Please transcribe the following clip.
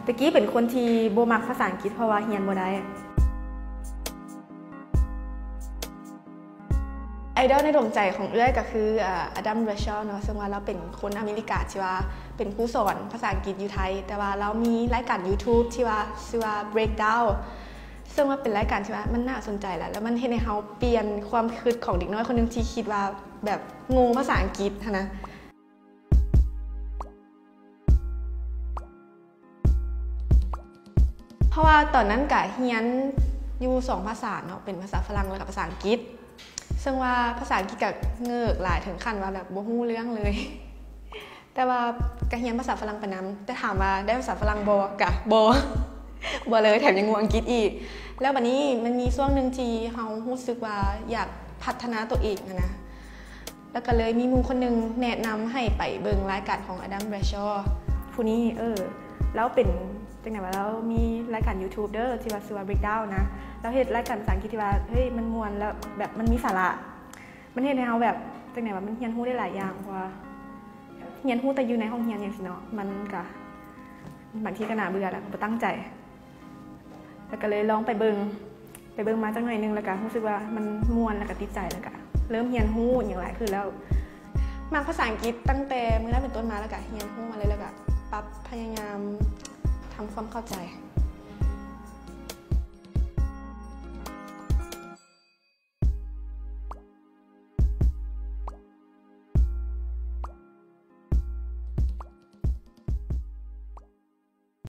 ตะกี้เป็นคนที่บ่มักภาษาอังกฤษเพราะว่าเรียนบ่ได้ไอดอลในดวงใจของเอื้อยก็คืออดัม เรเชลเนาะซึ่งว่าเราเป็นคนอเมริกาที่ว่าเป็นครูสอนภาษาอังกฤษอยู่ไทยแต่ว่าเรามีรายการ YouTube ที่ว่าชื่อว่า Breakdown ซึ่งว่าเป็นรายการที่ว่ามันน่าสนใจแล้วมันเฮ็ดให้เฮาเปลี่ยนความคิดของเด็กน้อยคนนึงที่คิดว่าแบบงงภาษาอังกฤษนะเพราะว่าตอนนั้นก็เรียนอยู่2ภาษาเนาะเป็นภาษาฝรั่งแล้วก็ภาษาอังกฤษซึ่งว่าภาษาอังกฤษก็เงือกหลายถึงขั้นว่าแบบบ่ฮู้เรื่องเลยแต่ว่าก็เรียนภาษาฝรั่งไปนำแต่ถามว่าได้ภาษาฝรั่งบ่ก็บ่เลยแถมยังงงอังกฤษอีกแล้วบัดนี้มันมีช่วงนึงที่เฮารู้สึกว่าอยากพัฒนาตัวเองนะแล้วก็เลยมีหมู่คนนึงแนะนำให้ไปเบิ่งรายการของอดัม เรเชลผู้นี้แล้วเป็นจังได๋ว่าเรามีรายการ YouTube เด้อที่ว่าชื่อว่า Breakdown นะแล้วเฮ็ดรายการภาษาอังกฤษที่ว่าเฮ้ยมันม่วนแล้วแบบมันมีสาระมันเฮ็ดให้เฮาแบบจังได๋ว่ามันเรียนรู้ได้หลายอย่างเพราะว่าเรียนรู้แต่อยู่ในห้องเรียนจังซี่เนาะมันก็บางทีก็น่าเบื่อแล้วบ่ตั้งใจแล้วก็เลยลองไปเบิ่งมาจักหน่อยนึงแล้วก็รู้สึกว่ามันม่วนแล้วก็ติดใจแล้วก็เริ่มเรียนรู้อย่างหลายขึ้นแล้วมักภาษาอังกฤษตั้งแต่มื้อนั้นเป็นต้นมาแล้วก็เรียนรู้มาเลยแล้วก็ปรับพยายามทำความเข้าใจ